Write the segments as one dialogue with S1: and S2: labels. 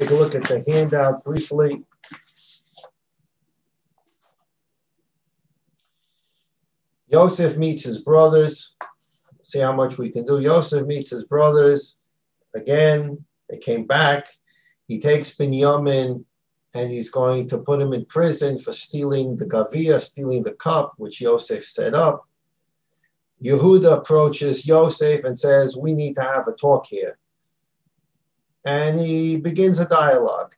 S1: take a look at the handout briefly. Yosef meets his brothers. See how much we can do. Yosef meets his brothers. Again, they came back. He takes Binyamin and he's going to put him in prison for stealing the Gavia, stealing the cup, which Yosef set up. Yehuda approaches Yosef and says, we need to have a talk here. And he begins a dialogue.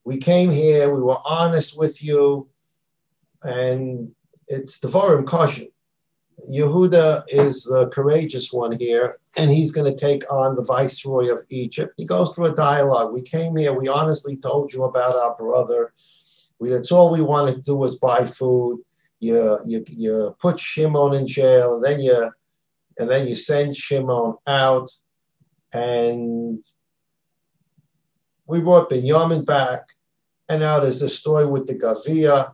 S1: We came here, we were honest with you, and it's Devarim Kosher. Yehuda is the courageous one here, and he's going to take on the viceroy of Egypt. He goes through a dialogue. We came here, we honestly told you about our brother. That's all we wanted to do was buy food. You put Shimon in jail, and then you send Shimon out, and we brought Binyamin back, and now there's this story with the Gavia,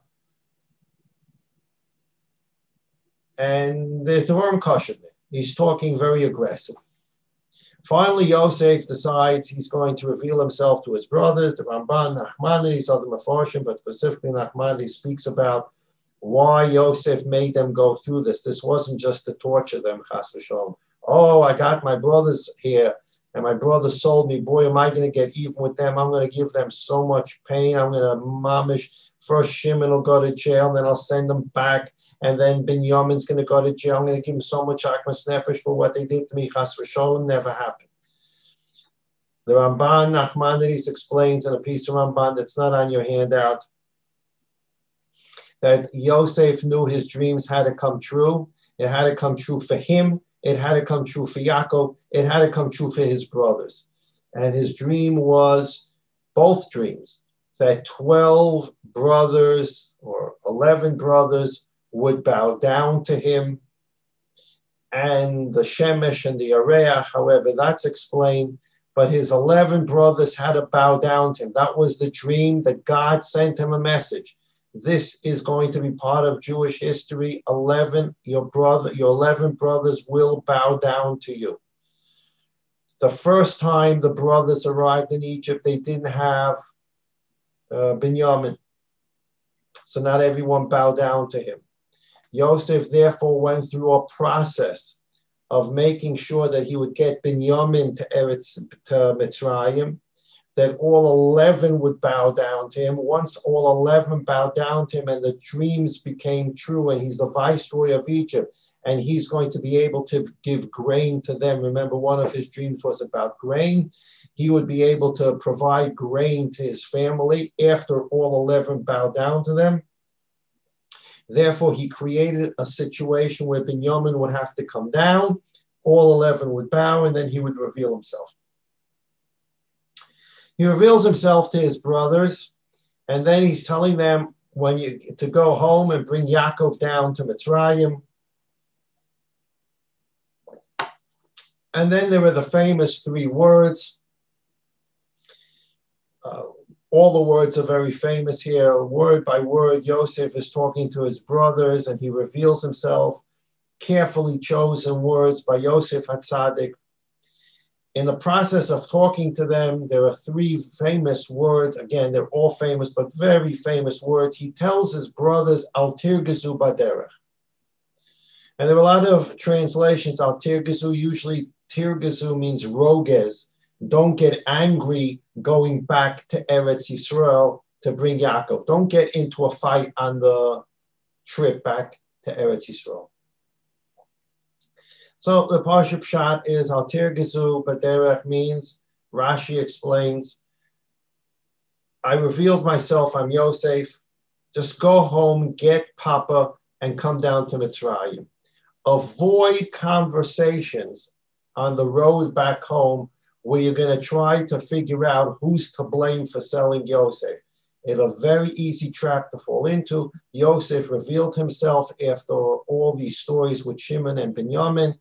S1: and there's the Worm Kosher. He's talking very aggressive. Finally, Yosef decides he's going to reveal himself to his brothers, the Ramban, Nachmanides, other Mefarshim, but specifically Nachmanides speaks about why Yosef made them go through this. This wasn't just to torture them, chas v'sholom. Oh, I got my brothers here, and my brothers sold me. Boy, am I going to get even with them. I'm going to give them so much pain. I'm going to mamish. First Shimon will go to jail, and then I'll send them back. And then Binyamin's going to go to jail. I'm going to give him so much akmas nefesh for what they did to me. Chas v'sholom, never happened. The Ramban, Nachmanides, explains in a piece of Ramban that's not on your handout that Yosef knew his dreams had to come true. It had to come true for him. It had to come true for Yaakov. It had to come true for his brothers. And his dream was, both dreams, that 12 brothers or 11 brothers would bow down to him. And the Shemesh and the Areah, however, that's explained. But his 11 brothers had to bow down to him. That was the dream that God sent him a message. This is going to be part of Jewish history. Your 11 brothers will bow down to you. The first time the brothers arrived in Egypt, they didn't have Binyamin. So not everyone bowed down to him. Yosef therefore went through a process of making sure that he would get Binyamin to Mitzrayim, that all 11 would bow down to him. Once all 11 bowed down to him and the dreams became true, and he's the viceroy of Egypt, and he's going to be able to give grain to them. Remember, one of his dreams was about grain. He would be able to provide grain to his family after all 11 bowed down to them. Therefore, he created a situation where Binyamin would have to come down, all 11 would bow, and then he would reveal himself. He reveals himself to his brothers, and then he's telling them to go home and bring Yaakov down to Mitzrayim. And then there are the famous 3 words. All the words are very famous here. Word by word, Yosef is talking to his brothers, and he reveals himself. Carefully chosen words by Yosef HaTzadik. In the process of talking to them, there are 3 famous words. Again, they're all famous, but very famous words. He tells his brothers, Al tirgezu baderech. And there are a lot of translations. Al tirgezu, usually tirgezu means rogez. Don't get angry going back to Eretz Yisrael to bring Yaakov. Don't get into a fight on the trip back to Eretz Yisrael. So the Parsha Pshat is Al tirgezu baderech, means, Rashi explains, I revealed myself, I'm Yosef. Just go home, get Papa, and come down to Mitzrayim. Avoid conversations on the road back home where you're going to try to figure out who's to blame for selling Yosef. It's a very easy trap to fall into. Yosef revealed himself after all these stories with Shimon and Binyamin.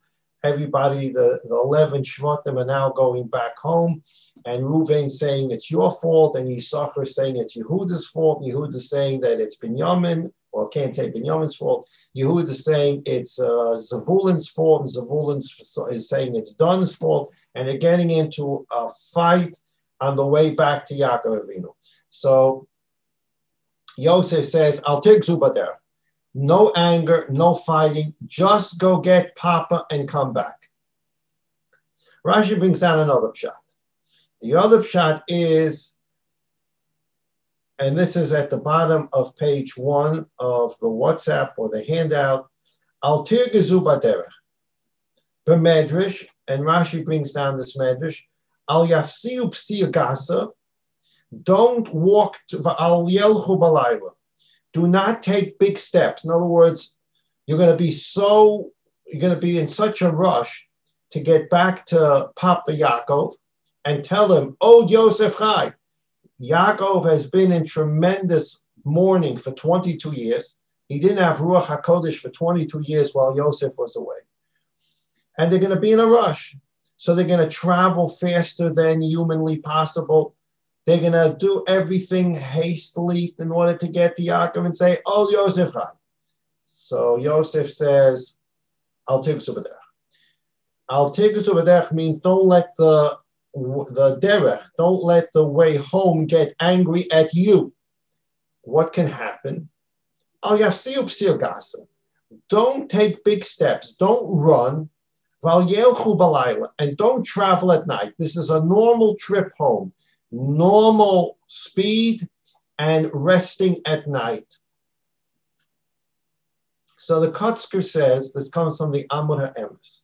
S1: Everybody, the 11 Shvatim are now going back home, and Reuven saying it's your fault, and Yisachar saying it's Yehuda's fault, and Yehuda saying that it's Binyamin, well, can't say Binyamin's fault. Yehuda saying it's Zebulun's fault, and Zebulun is saying it's Dan's fault, and they're getting into a fight on the way back to Yaakov Avinu. So Yosef says, Al tigzu bader. No anger, no fighting, just go get Papa and come back. Rashi brings down another pshat. The other pshat is, and this is at the bottom of page 1 of the WhatsApp or the handout, Al tirgezu baderech. B'medrash, and Rashi brings down this medrash, Al yafsiu psiya gasa, don't walk to Al yelchu balayla. Do not take big steps. In other words, you're going to be in such a rush to get back to Papa Yaakov and tell him, oh, Yosef Chai, Yaakov has been in tremendous mourning for 22 years. He didn't have Ruach HaKodesh for 22 years while Yosef was away. And they're going to be in a rush. So they're going to travel faster than humanly possible. They're going to do everything hastily in order to get the Yaakov and say, oh, Yosef Chai. So Yosef says, Al tigzu b'derech. Al tigzu b'derech means don't let the derech, don't let the way home get angry at you. What can happen? Al yafsiu psiya gasa. Don't take big steps. Don't run. Val yelchu balayla. And don't travel at night. This is a normal trip home. Normal speed and resting at night. So the Kotzker says, this comes from the Amud HaEmes.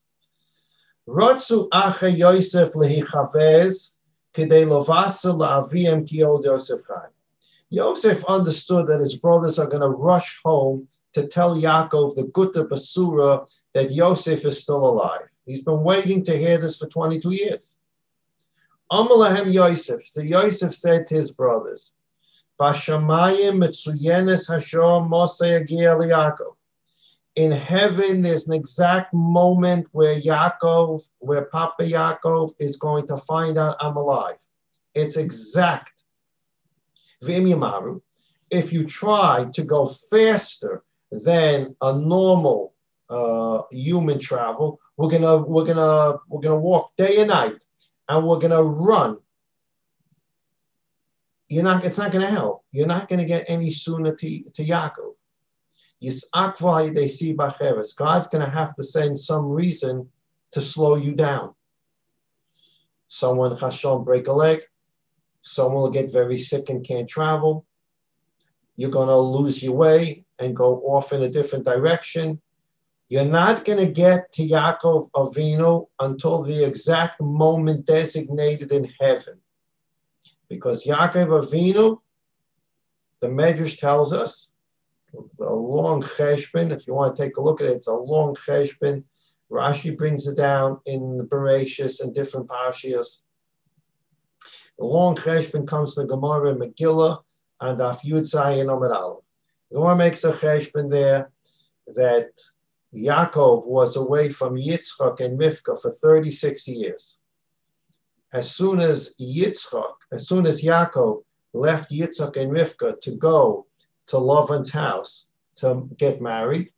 S1: Rotzu ache Yosef lehichavez k'dei lovasa la'aviem ki od Yosef Chai. Yosef understood that his brothers are going to rush home to tell Yaakov the Gutta Basura that Yosef is still alive. He's been waiting to hear this for 22 years. Amalahem Yosef. So Yosef said to his brothers, Bashamayim mitzuyenes hashor Moshe yagia Yaakov. In heaven, there's an exact moment where Papa Yaakov is going to find out I'm alive. It's exact. V'im yamaru. If you try to go faster than a normal human travel, we're gonna walk day and night. And we're going to run. It's not going to help. You're not going to get any sooner to Yaakov. God's going to have to send some reason to slow you down. Someone Hashem break a leg. Someone will get very sick and can't travel. You're going to lose your way and go off in a different direction. You're not going to get to Yaakov Avinu until the exact moment designated in heaven. Because Yaakov Avinu, the Medrash tells us, the long cheshbon, if you want to take a look at it, it's a long cheshbon. Rashi brings it down in the Bereshis and different Parshias. The long cheshbon comes to the Gemara and Megillah and Af Yud Zayin Amud Aleph. The Gemara makes a cheshbon there that Yaakov was away from Yitzchak and Rivka for 36 years. As soon as Yaakov left Yitzchak and Rivka to go to Lavan's house to get married,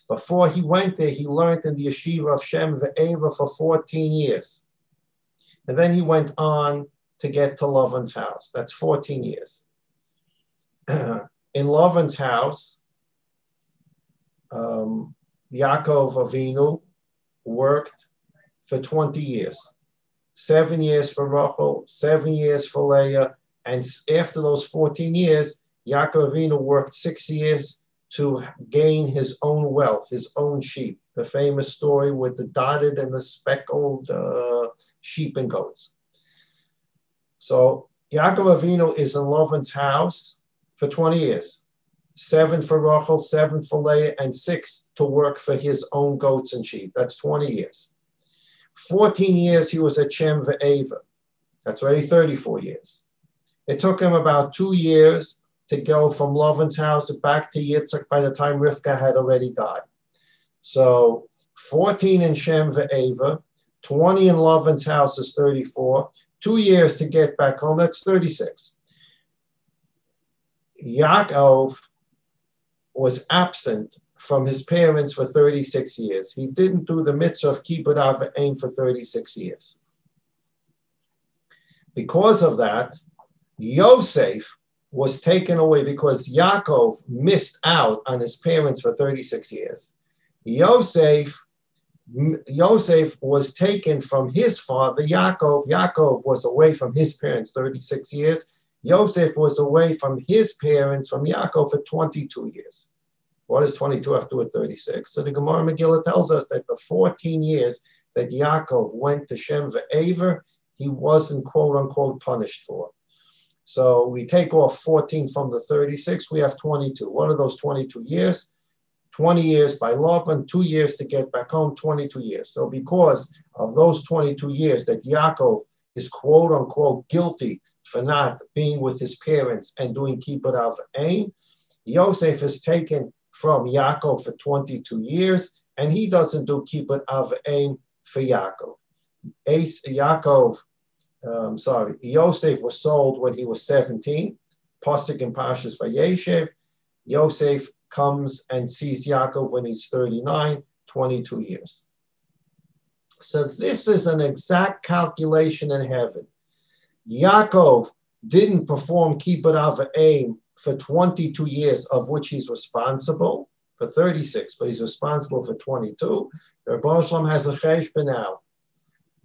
S1: before he went there, he learned in the yeshiva of Shem Ve'eva for 14 years. And then he went on to get to Lavan's house. That's 14 years. In Lavan's house, Yaakov Avinu worked for 20 years. 7 years for Rachel, 7 years for Leah, and after those 14 years, Yaakov Avinu worked 6 years to gain his own wealth, his own sheep. The famous story with the dotted and the speckled sheep and goats. So Yaakov Avinu is in Lavan's house for 20 years. 7 for Rachel, 7 for Leah, and 6 to work for his own goats and sheep. That's 20 years. 14 years he was at Shem Ve'eva. That's already 34 years. It took him about 2 years to go from Lavan's house back to Yitzchak by the time Rivka had already died. So 14 in Shem Ve'eva, 20 in Lavan's house is 34. 2 years to get back home, that's 36. Yaakov was absent from his parents for 36 years. He didn't do the mitzvah of kibbud av v'ein for 36 years. Because of that, Yosef was taken away because Yaakov missed out on his parents for 36 years. Yosef was taken from his father, Yaakov. Yaakov was away from his parents 36 years. Yosef was away from his parents, from Yaakov, for 22 years. What does 22 have to do with 36? So the Gemara Megillah tells us that the 14 years that Yaakov went to Shem Ve'aver, he wasn't, quote unquote, punished for. So we take off 14 from the 36, we have 22. What are those 22 years? 20 years by Laban, 2 years to get back home, 22 years. So because of those 22 years that Yaakov is, quote unquote, guilty for not being with his parents and doing kibbut av v'ein, Yosef is taken from Yaakov for 22 years, and he doesn't do kibbut av v'ein for Yaakov. Yosef was sold when he was 17. Pasuk in Parshas Vayigash. Yosef comes and sees Yaakov when he's 39, 22 years. So this is an exact calculation in heaven. Yaakov didn't perform kibbut av v'ein for 22 years, of which he's responsible for 36, but he's responsible for 22. The Rebbeinu Shalom has a cheshbon now.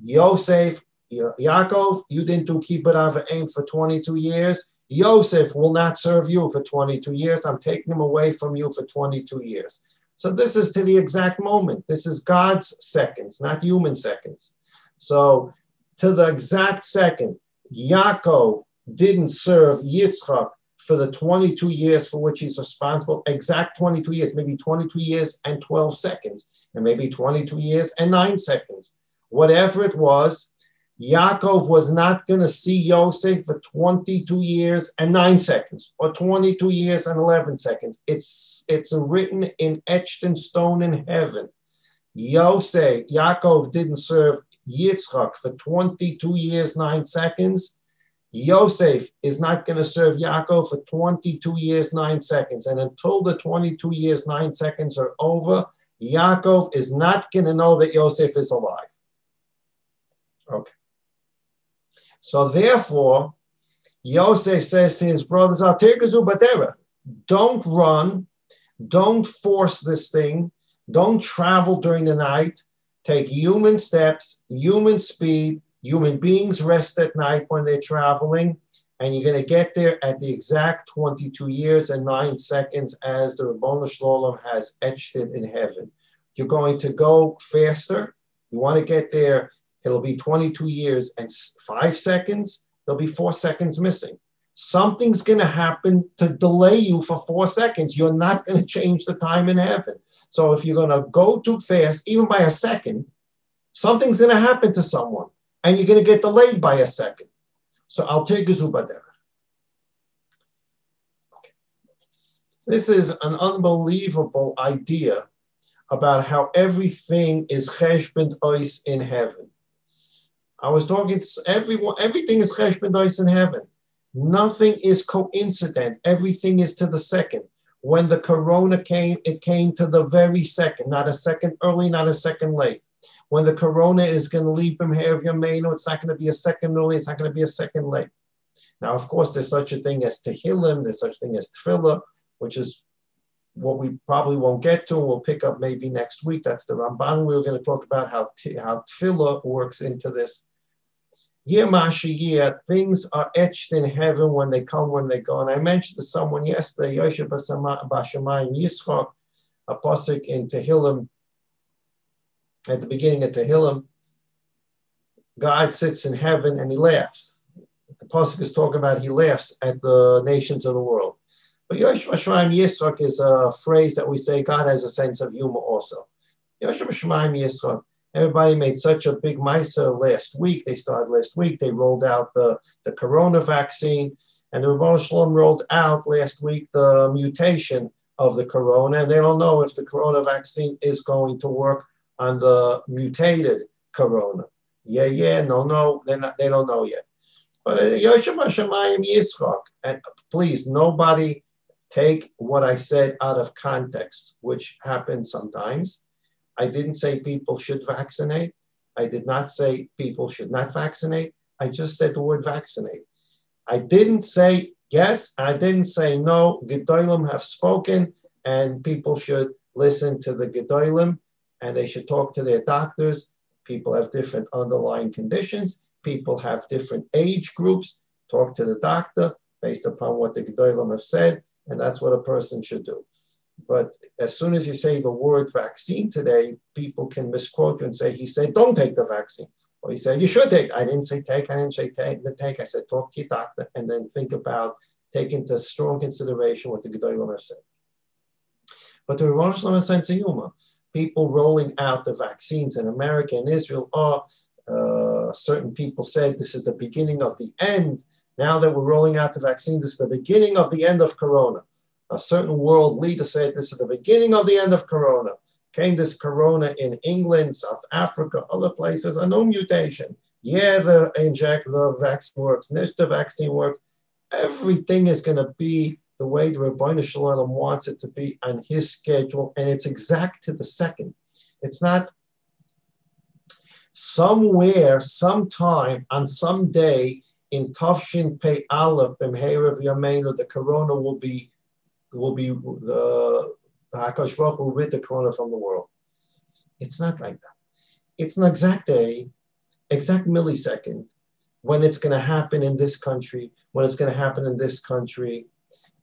S1: Yosef, Yaakov, you didn't do kibbut av v'ein for 22 years. Yosef will not serve you for 22 years. I'm taking him away from you for 22 years. So this is to the exact moment. This is God's seconds, not human seconds. So to the exact second, Yaakov didn't serve Yitzchak for the 22 years for which he's responsible, exact 22 years, maybe 22 years and 12 seconds, and maybe 22 years and 9 seconds. Whatever it was, Yaakov was not going to see Yosef for 22 years and 9 seconds, or 22 years and 11 seconds. It's written in, etched in stone in heaven. Yaakov didn't serve Yitzchak for 22 years, 9 seconds. Yosef is not going to serve Yaakov for 22 years, 9 seconds. And until the 22 years, 9 seconds are over, Yaakov is not going to know that Yosef is alive. Okay. So therefore, Yosef says to his brothers, don't run, don't force this thing, don't travel during the night, take human steps, human speed. Human beings rest at night when they're traveling, and you're going to get there at the exact 22 years and 9 seconds as the Ribono Shel Olam has etched it in heaven. You're going to go faster. You want to get there, it'll be 22 years and 5 seconds. There'll be 4 seconds missing. Something's going to happen to delay you for 4 seconds. You're not going to change the time in heaven. So if you're going to go too fast, even by a second, something's going to happen to someone, and you're going to get delayed by a second. So I'll take Zubadera. Okay. This is an unbelievable idea about how everything is cheshbon ois in heaven. I was talking to everyone, everything is cheshbon ois in heaven. Nothing is coincident. Everything is to the second. When the corona came, it came to the very second, not a second early, not a second late. When the corona is going to leave him here of Yameinu, it's not going to be a second early, it's not going to be a second late. Now, of course, there's such a thing as Tehillim, there's such a thing as Tefillah, which is what we probably won't get to, and we'll pick up maybe next week. That's the Ramban. We were going to talk about how Tefillah works into this. Things are etched in heaven when they come, when they go. And I mentioned to someone yesterday, Yosef Bashamayim Yitzchak, a pasuk in Tehillim, at the beginning of Tehillim, God sits in heaven and he laughs. The pasuk is talking about he laughs at the nations of the world. But Yosef Hashemayim Yitzchak is a phrase that we say God has a sense of humor also. Yosef Hashemayim Yitzchak. Everybody made such a big maisa last week. They started last week. They rolled out the corona vaccine, and the Ribono Shel Olam rolled out last week the mutation of the corona, and they don't know if the corona vaccine is going to work on the mutated corona. No, they don't know yet. But Yosef Hashemayim Yitzchak, and please, nobody take what I said out of context, which happens sometimes. I didn't say people should vaccinate. I did not say people should not vaccinate. I just said the word vaccinate. I didn't say yes, I didn't say no. Gedolim have spoken, and people should listen to the Gedolim, and they should talk to their doctors. People have different underlying conditions. People have different age groups. Talk to the doctor based upon what the Gedolim have said, and that's what a person should do. But as soon as you say the word vaccine today, people can misquote you and say, he said, don't take the vaccine. Or he said, you should take. I didn't say take. I didn't say take. I said, talk to your doctor and then think about taking into strong consideration what the Gedolim have said. But the Rosh Hashanah sense of humor, people rolling out the vaccines in America and Israel are, certain people said this is the beginning of the end. Now that we're rolling out the vaccine, this is the beginning of the end of Corona. A certain world leader said this is the beginning of the end of Corona. Came this Corona in England, South Africa, other places, a no mutation. Yeah, the vaccine works, the vaccine works. Everything is going to be the way the Rebbeinu Shalom wants it to be on his schedule, and it's exact to the second. It's not somewhere, sometime, on some day in Tafshin Pei Aleph, B'mheirav Yameinu, the Corona will be the HaKadosh Baruch Hu will rid the Corona from the world. It's not like that. It's an exact day, exact millisecond, when it's going to happen in this country, when it's going to happen in this country.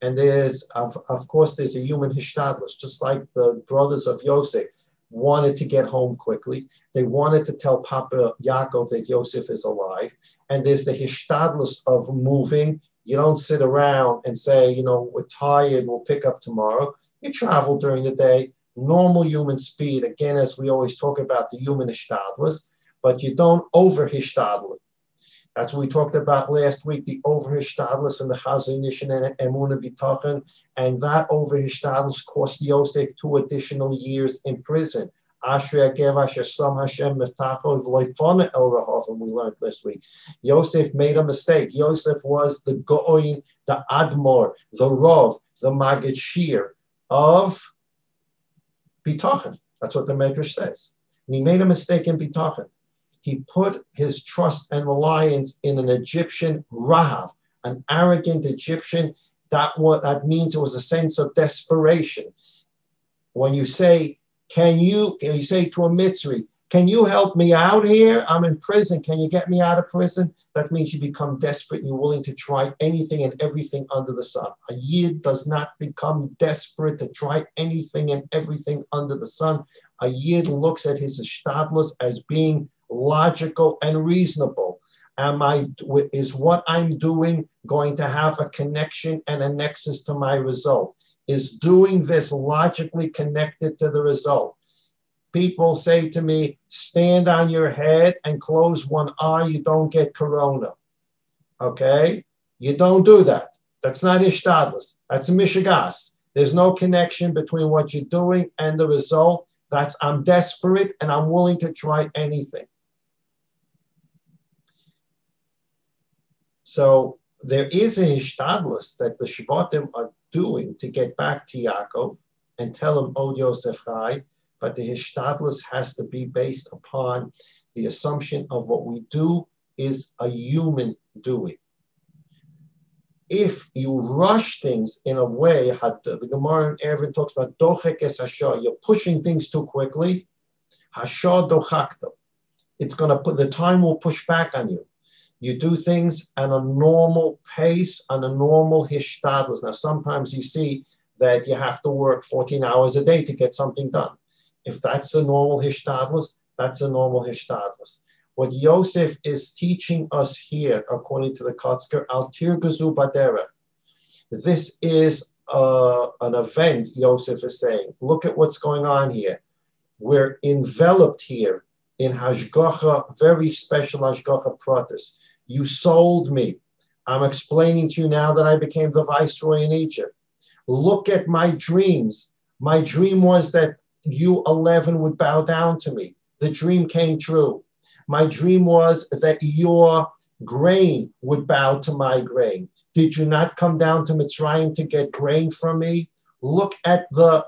S1: And there's, of course, there's a human hishtadlus, just like the brothers of Yosef wanted to get home quickly. They wanted to tell Papa Yaakov that Yosef is alive. And there's the hishtadlus of moving. You don't sit around and say, we're tired, we'll pick up tomorrow. You travel during the day, normal human speed. Again, as we always talk about the human hishtadlus, but you don't over hishtadlus. That's what we talked about last week, the over hishtadlus and the Chazon Ish and Emunah B'tachon, and that over hishtadlus cost Yosef 2 additional years in prison. Ashrei Hagev Asher Sam Hashem Meftacho V'Loifana El Rahav, we learned last week. Yosef made a mistake. Yosef was the Goin, the Admor, the Rav, the Magid Shir of B'tachon. That's what the Medrash says. And he made a mistake in B'tachon. He put his trust and reliance in an Egyptian Rahav, an arrogant Egyptian. That means it was a sense of desperation. When you say, can you say to a Mitzri, can you help me out here? I'm in prison. Can you get me out of prison? That means you become desperate and you're willing to try anything and everything under the sun. A Yid does not become desperate to try anything and everything under the sun. A Yid looks at his ishtadlus as being logical and reasonable. Is what I'm doing going to have a connection and a nexus to my result? Is doing this logically connected to the result? People say to me, stand on your head and close one eye, you don't get corona. Okay? You don't do that. That's not ishtadlus. That's a mishigas. There's no connection between what you're doing and the result. That's I'm desperate and I'm willing to try anything. So there is a hishtadlus that the Shvatim are doing to get back to Yaakov and tell him, oh, Yosef Chai, but the hishtadlus has to be based upon the assumption of what we do is a human doing. If you rush things in a way, the Gemara in Eruvin talks about dochek es hashah, you're pushing things too quickly, hashah dochakta. It's going to put, the time will push back on you. You do things at a normal pace, on a normal hishtadlus. Now, sometimes you see that you have to work 14 hours a day to get something done. If that's a normal hishtadlus, that's a normal hishtadlus. What Yosef is teaching us here, according to the Kotzker, al tirgazu badera. This is an event, Yosef is saying. Look at what's going on here. We're enveloped here in hashgacha, very special hashgacha pratis. You sold me. I'm explaining to you now that I became the viceroy in Egypt. Look at my dreams. My dream was that you 11 would bow down to me. The dream came true. My dream was that your grain would bow to my grain. Did you not come down to Mitzrayim to get grain from me? Look at the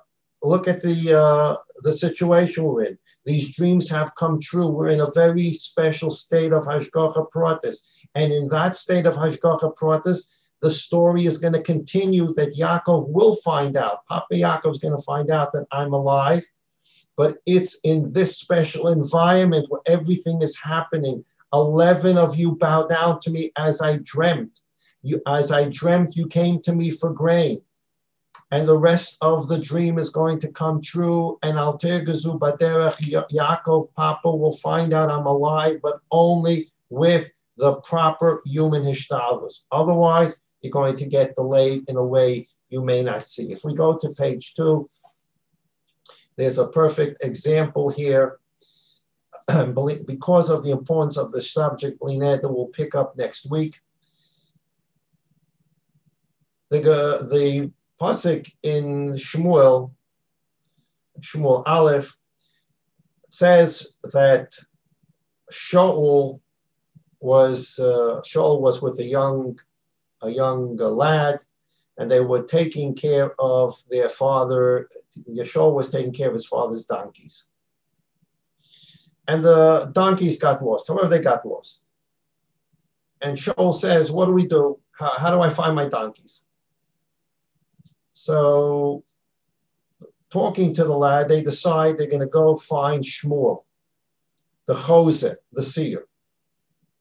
S1: situation we're in. These dreams have come true. We're in a very special state of hashgacha pratis. And in that state of Hashgacha Pratis, the story is going to continue that Yaakov will find out. Papa Yaakov is going to find out that I'm alive, but it's in this special environment where everything is happening. 11 of you bow down to me as I dreamt. As I dreamt, you came to me for grain. And the rest of the dream is going to come true. And Alter Gezu Baderech, Yaakov, Papa will find out I'm alive, but only with the proper human hishtadlus. Otherwise, you're going to get delayed in a way you may not see. If we go to page 2, there's a perfect example here. Because of the importance of the subject, that we'll pick up next week. The pasuk in Shmuel Aleph, says that Shaul was with a young lad, and they were taking care of their father. Shaul was taking care of his father's donkeys. And the donkeys got lost. However, they got lost. And Shaul says, what do we do? How do I find my donkeys? So, talking to the lad, they decide they're going to go find Shmuel, the Choseh, the seer.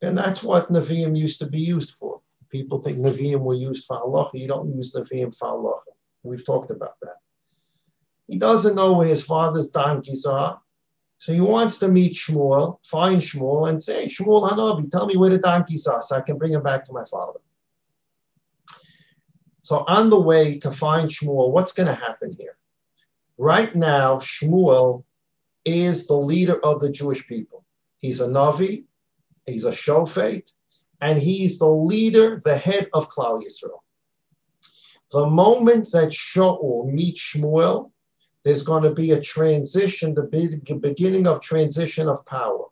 S1: And that's what Nevi'im used to be used for. People think Nevi'im were used for halacha. You don't use Nevi'im for halacha. We've talked about that. He doesn't know where his father's donkeys are. So he wants to meet Shmuel, find Shmuel, and say, Shmuel Hanavi, tell me where the donkeys are so I can bring them back to my father. So on the way to find Shmuel, what's going to happen here? Right now, Shmuel is the leader of the Jewish people. He's a Navi, he's a Shofet, and he's the leader, the head of Klal Yisrael. The moment that Shaul meets Shmuel, there's going to be a transition, the beginning of transition of power.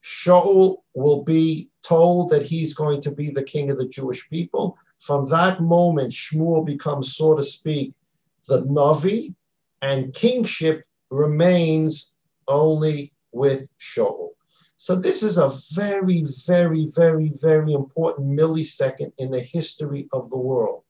S1: Shaul will be told that he's going to be the king of the Jewish people. From that moment, Shmuel becomes, so to speak, the Navi, and kingship remains only with Shaul. So this is a very, very, very, very important millisecond in the history of the world.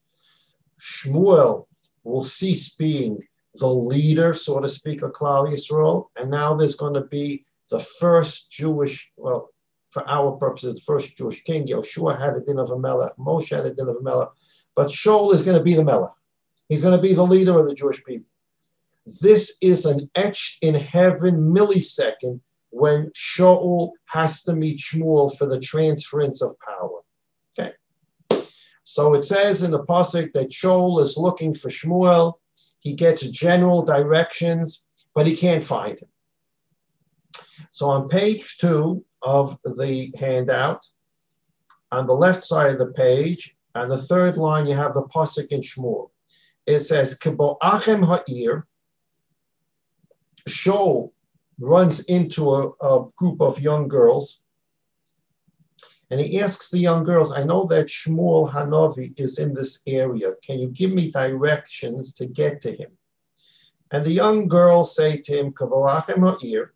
S1: Shmuel will cease being the leader, so to speak, of Klal Yisrael, and now there's going to be the first Jewish, well, for our purposes, the first Jewish king. Yoshua had a din of a melech, Moshe had a din of a melech, but Shaul is going to be the melech. He's going to be the leader of the Jewish people. This is an etched in heaven millisecond when Shaul has to meet Shmuel for the transference of power. Okay. So it says in the pasuk that Shaul is looking for Shmuel. He gets general directions, but he can't find him. So on page 2 of the handout, on the left side of the page, on the third line, you have the pasuk in Shmuel. It says, Kebo Achem Ha'ir, Shaul runs into a group of young girls, and he asks the young girls, I know that Shmuel Hanavi is in this area. Can you give me directions to get to him? And the young girls say to him, Kavolachem ha'ir,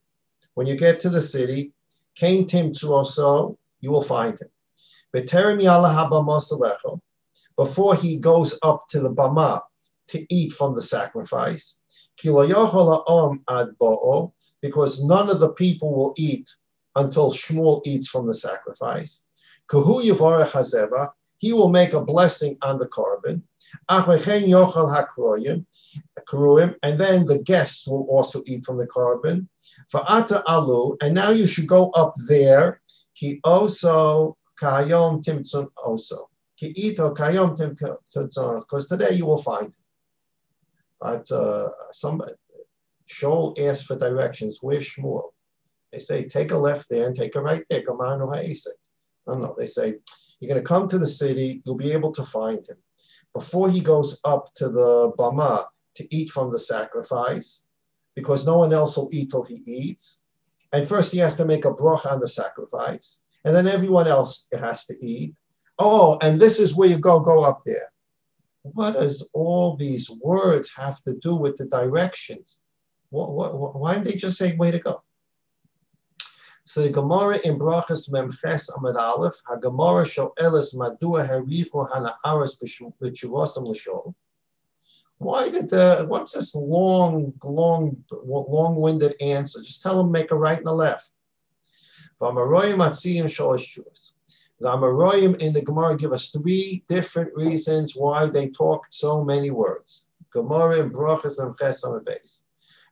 S1: when you get to the city, Kain Tim Tzuoso, you will find him. B'terem yala habama, before he goes up to the bama to eat from the sacrifice, Kilo yochol ha'om ad bo'o, because none of the people will eat until Shmuel eats from the sacrifice. Kahu yivarech hazeva, he will make a blessing on the carbon. Achechen yochel hakroyim, and then the guests will also eat from the carbon. Va'ata alu, and now you should go up there. Ki oso kayom timtzon oso. Ki ito kayom timtzon, because today you will find. But somebody, Shaul asked for directions. Where's Shmuel? They say, take a left there and take a right there. No, they say, you're going to come to the city, you'll be able to find him. Before he goes up to the bama to eat from the sacrifice, because no one else will eat till he eats. And first he has to make a bracha on the sacrifice, and then everyone else has to eat. Oh, and this is where you go up there. What does all these words have to do with the directions? Why didn't they just say, way to go? So the Gemara in Brachas Memches Amud Aleph, HaGemara Sho'eles Madua Herichu Hana'aras B'Shuvosam L'Shol. Why did what's this long-winded answer? Just tell them make a right and a left. V'amaroyim atziyim sholosh shuvos. The Amaroyim in the Gemara give us 3 different reasons why they talked so many words. Gemara in Brachas Memches Amud Beis.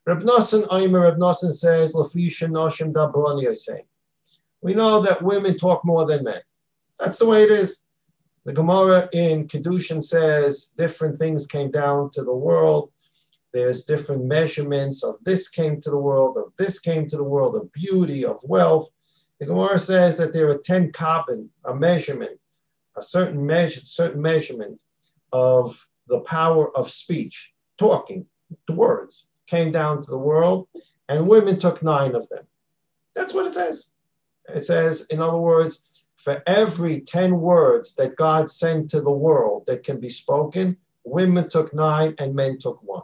S1: Reb Nosson says, we know that women talk more than men. That's the way it is. The Gemara in Kedushin says different things came down to the world. There's different measurements of this came to the world, of this came to the world, of beauty, of wealth. The Gemara says that there are 10 kabin, a measurement, a certain measurement of the power of speech, talking, the words came down to the world, and women took 9 of them. That's what it says. It says, in other words, for every 10 words that God sent to the world that can be spoken, women took 9 and men took 1.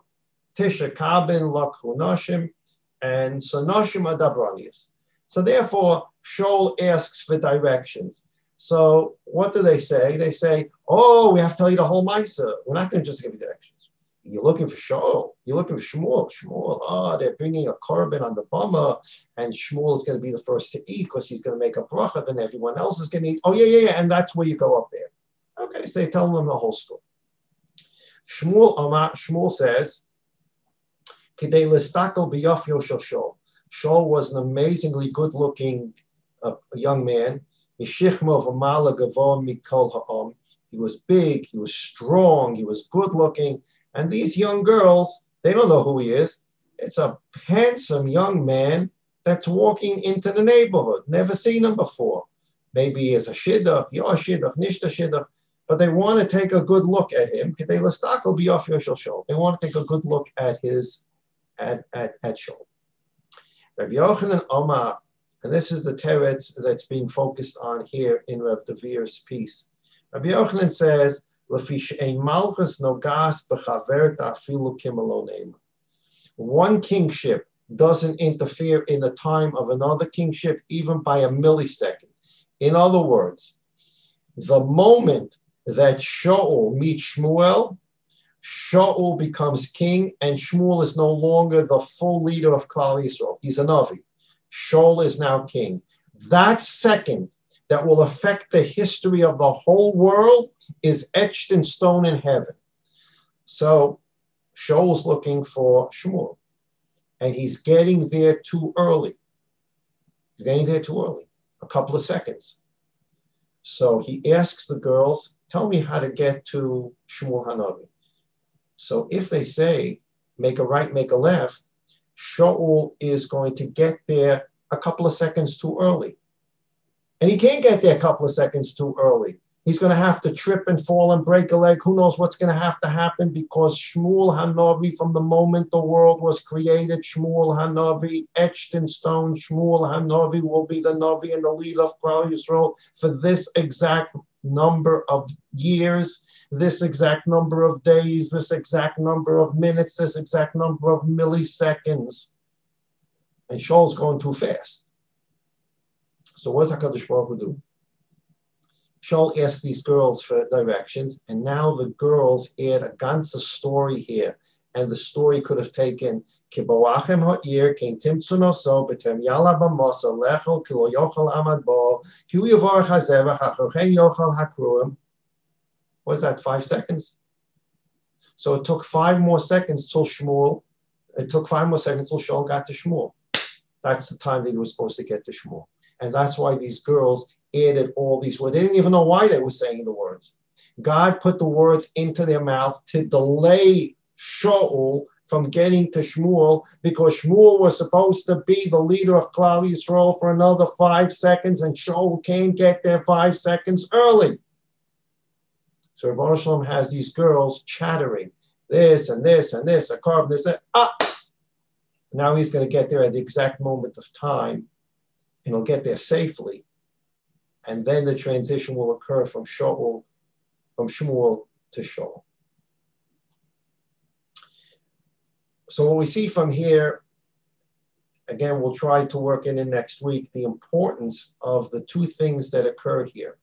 S1: Tisha kabin lakhu nashim, and so nashim adabranias. So therefore, Shaul asks for directions. So what do they say? They say, oh, we have to tell you the whole Maisa. We're not going to just give you directions. You're looking for Shaul. You're looking for Shmuel. Shmuel, they're bringing a korban on the bama, and Shmuel is going to be the first to eat because he's going to make a bracha, then everyone else is going to eat. Oh, yeah, and that's where you go up there. Okay, so they tell them the whole story. Shmuel says, Kidei listakel b'yafyo shel Shaul. Shaul was an amazingly good-looking young man. Mishichmo v'mala gavoa mikol ha'am. He was big, he was strong, he was good-looking. And these young girls, they don't know who he is. It's a handsome young man that's walking into the neighborhood. Never seen him before. Maybe he is a shidduch, shidduch, nishta shidduch. But they want to take a good look at him. They want to take a good look at his at Shaul. Rabbi Yochanan Omar, and this is the teretz that's being focused on here in Rabbi Devir's piece. Rabbi Yochanan says, one kingship doesn't interfere in the time of another kingship, even by a millisecond. In other words, the moment that Shaul meets Shmuel, Shaul becomes king, and Shmuel is no longer the full leader of Klal Yisrael. He's a Navi. Shaul is now king. That second that will affect the history of the whole world is etched in stone in heaven. So Shaul's looking for Shmuel, and he's getting there too early. A couple of seconds. So he asks the girls, tell me how to get to Shmuel Hanavi. So if they say, make a right, make a left, Shaul is going to get there a couple of seconds too early. And he can't get there a couple of seconds too early. He's going to have to trip and fall and break a leg. Who knows what's going to have to happen, because Shmuel Hanavi, from the moment the world was created, Shmuel Hanavi, etched in stone, Shmuel Hanavi will be the Navi and the leader of Klal Yisrael for this exact number of years, this exact number of days, this exact number of minutes, this exact number of milliseconds. And Shaul's going too fast. So what does HaKadosh Baruch Hu do? Shaul asks these girls for directions, and now the girls add a ganze story here. And the story could have taken Kiboachem ha'ir, kein timtzu noso, betem yala b'mosa, lechel, kilo yochel amad bo, ki hu yavar chazeva, ha'chochen yochel ha'kruim. What is that, 5 seconds? So it took 5 more seconds till Shaul got to Shmuel. That's the time that he was supposed to get to Shmuel. And that's why these girls added all these words. They didn't even know why they were saying the words. God put the words into their mouth to delay Shaul from getting to Shmuel, because Shmuel was supposed to be the leader of Klal Yisrael for another 5 seconds, and Shaul can't get there 5 seconds early. So Rebbeinu Shalom has these girls chattering, this and this and this, a carbon, this, that. Now he's going to get there at the exact moment of time, and he'll get there safely. And then the transition will occur from Shmuel to Shaul. So what we see from here again, we'll try to work in next week, the importance of the two things that occur here.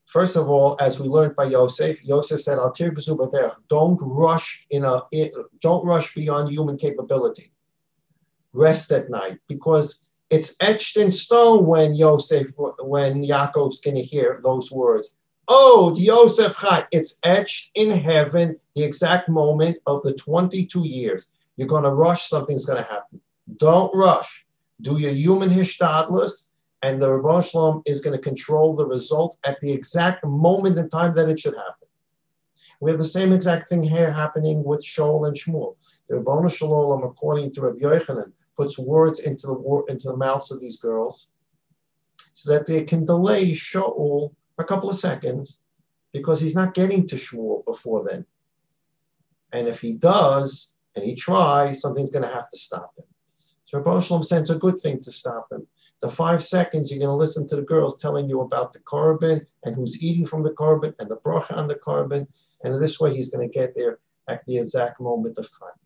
S1: First of all, as we learned by Yosef, Yosef said, don't rush don't rush beyond human capability. Rest at night, because it's etched in stone when Yaakov's going to hear those words. Oh, Yosef Chai, it's etched in heaven, the exact moment of the 22 years. You're going to rush, something's going to happen. Don't rush. Do your human hishtadlus, and the Rebbeinu Shalom is going to control the result at the exact moment in time that it should happen. We have the same exact thing here happening with Shaul and Shmuel. The Rebbeinu Shalom, according to Rabbi Yochanan, puts words into the mouths of these girls so that they can delay Shaul a couple of seconds, because he's not getting to Shmuel before then. And if he does, and he tries, something's going to have to stop him. So Rebbeinu Shalom said it's a good thing to stop him. The 5 seconds, you're going to listen to the girls telling you about the korban and who's eating from the korban and the bracha on the korban. And in this way, he's going to get there at the exact moment of time.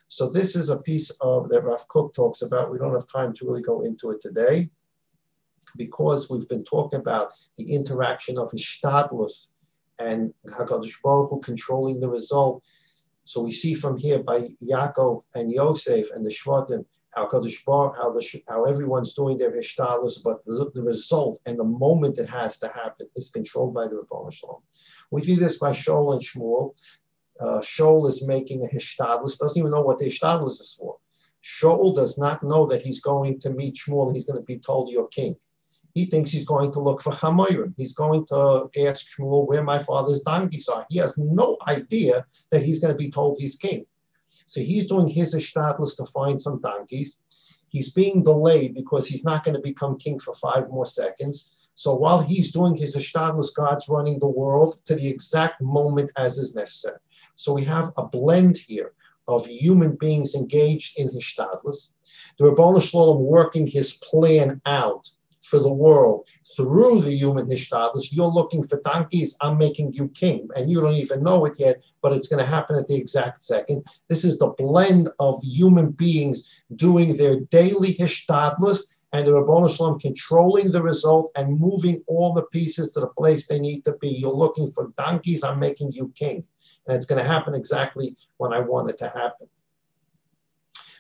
S1: So this is a piece of that Rav Kook talks about. We don't have time to really go into it today, because we've been talking about the interaction of Hishtadlus and HaKadosh Baruch Hu controlling the result. So we see from here by Yaakov and Yosef and the Shvatim, how Kadosh Baruch, how everyone's doing their Hishtadlus, but the result and the moment it has to happen is controlled by the Rebbeinu Shalom. We see this by Shaul and Shmuel. Shaul is making a Hishtadlus, doesn't even know what the Hishtadlus is for. Shaul does not know that he's going to meet Shmuel and he's going to be told, you're king. He thinks he's going to look for Chamorim. He's going to ask Shmuel where my father's donkeys are. He has no idea that he's going to be told he's king. So he's doing his hishtadlus to find some donkeys. He's being delayed because he's not going to become king for 5 more seconds. So while he's doing his hishtadlus, God's running the world to the exact moment as is necessary. So we have a blend here of human beings engaged in hishtadlus, the Rebbeinu Shalom working his plan out for the world through the human hishtadlus. You're looking for donkeys, I'm making you king, and you don't even know it yet, but it's going to happen at the exact second. This is the blend of human beings doing their daily hishtadlus, and the Rebbeinu Shalom controlling the result and moving all the pieces to the place they need to be. You're looking for donkeys, I'm making you king. And it's going to happen exactly when I want it to happen.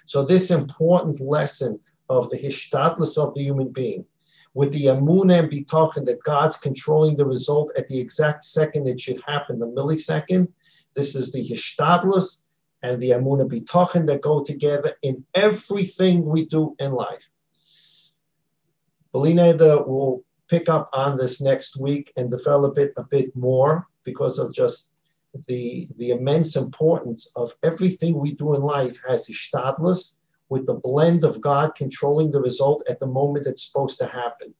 S1: So this important lesson of the hishtadlus of the human being, with the amunah and bitachon that God's controlling the result at the exact second it should happen, the millisecond. This is the hishtadlus and the amunah bitachon that go together in everything we do in life. Belineda will pick up on this next week and develop it a bit more, because of just the immense importance of everything we do in life has hishtadlus, with the blend of God controlling the result at the moment it's supposed to happen.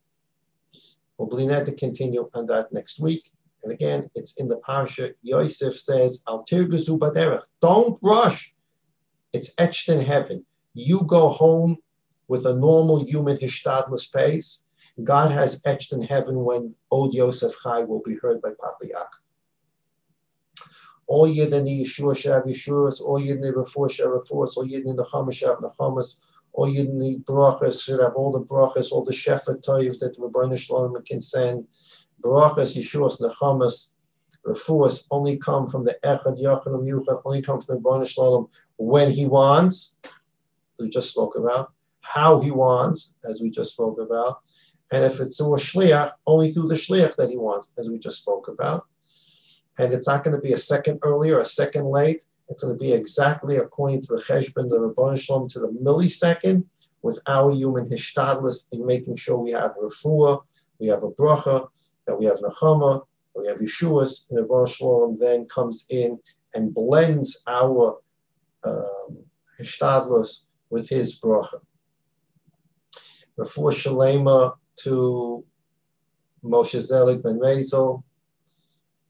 S1: We'll be glad to continue on that next week. And again, it's in the Parsha. Yosef says, Al tirguzu baderech, don't rush. It's etched in heaven. You go home with a normal human hishtadlus pace. God has etched in heaven when Od Yosef Chai will be heard by Papa Yaakov. All Yidden Yeshua Shav Yeshuas, all Yidden Refuah Shav Refuahs, all Yidden Nechama Shav Nechamas, all Yidden Brachas should have all the brachas, all the Shefa Toiv that Rebbeinu Shalom can send. Brachas, Yeshuas, Nechamas, Refuahs only come from the Echad Yachanam Yuchad, only come from the Rebbeinu Shalom when he wants, we just spoke about, how he wants, as we just spoke about, and if it's through a shliach, only through the shliach that he wants, as we just spoke about. And it's not going to be a second earlier, a second late. It's going to be exactly according to the cheshbon, the Rebbeinu Shalom, to the millisecond, with our human hishtadlus in making sure we have refuah, we have a bracha, that we have nechama, we have Yeshuas, and the Rebbeinu Shalom then comes in and blends our hishtadlus with his bracha. Refuah shalema to Moshe Zelig ben Rezel,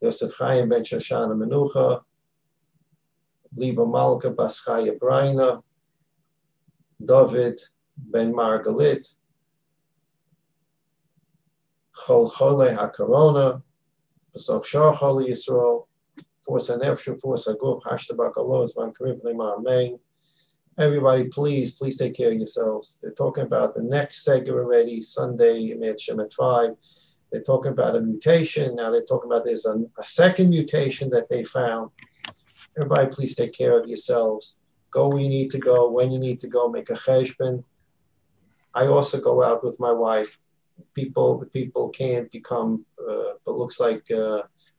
S1: Yosef Chaim ben Shoshana Menucha, Liba Malka bas Chaya Braina, David ben Margalit, Chol Chole HaKorona, Besof Shah Chole Yisrael, Force HaNefesh, Force HaGuf, Hashtabak Allah, Zman Karim Lema Amen, Everybody, please take care of yourselves. They're talking about the next Seder already, Sunday, at 5. They're talking about a mutation. Now they're talking about there's a second mutation that they found. Everybody, please take care of yourselves. Go where you need to go, when you need to go, make a cheshbon. I also go out with my wife. The people can't become, but looks like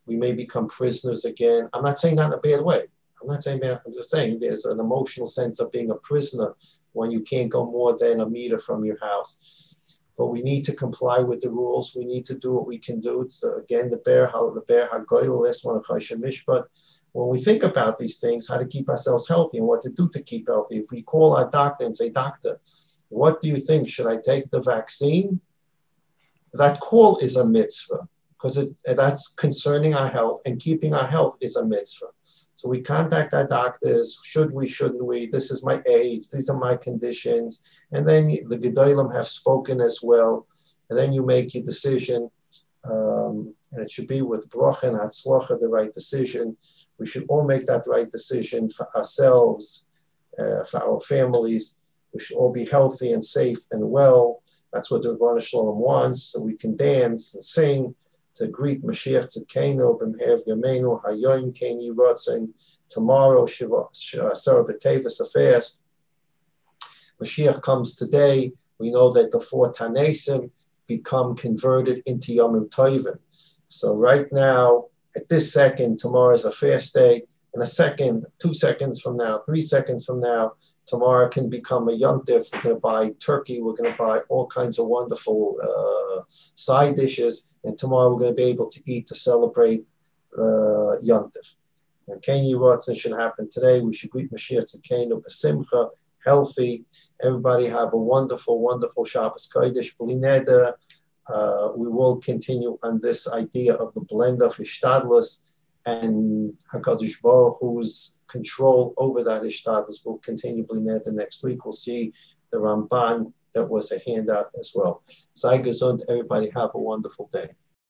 S1: we may become prisoners again. I'm not saying that in a bad way. I'm not saying that. I'm just saying there's an emotional sense of being a prisoner when you can't go more than a meter from your house. But we need to comply with the rules. We need to do what we can do. It's again the Bear HaGoyel, last one of Choshen Mishpat. When we think about these things, how to keep ourselves healthy and what to do to keep healthy. If we call our doctor and say, "Doctor, what do you think? Should I take the vaccine?" That call is a mitzvah because that's concerning our health, and keeping our health is a mitzvah. So we contact our doctors. Should we? Shouldn't we? This is my age. These are my conditions. And then the Gedolim have spoken as well. And then you make your decision. And it should be with bracha and hatzlacha, the right decision. We should all make that right decision for ourselves, for our families. We should all be healthy and safe and well. That's what the Rebbeinu Shalom wants. So we can dance and sing to greet Mashiach Tzidkenu, B'mhev Yameinu, Hayoim Keni Rotzen. Tomorrow, Asar B'Tevis, a fast. Mashiach comes today. We know that the 4 Tanesim become converted into Yomim Tovim. So right now, at this second, tomorrow is a fast day. In a second, 2 seconds from now, 3 seconds from now, tomorrow can become a yontif. We're going to buy turkey. We're going to buy all kinds of wonderful side dishes. And tomorrow we're going to be able to eat to celebrate yontif. And Keni Rotzen should happen today. We should greet Mashiach Tzidkenu b'simcha, healthy. Everybody have a wonderful, wonderful Shabbos Kodesh. B'li neder. We will continue on this idea of the blend of Hishtadlus, and HaKadosh Baruch Hu's control over that Hishtadlus will continue b'li neder. Next week we'll see the Ramban that was a handout as well. Sei gesund, everybody have a wonderful day.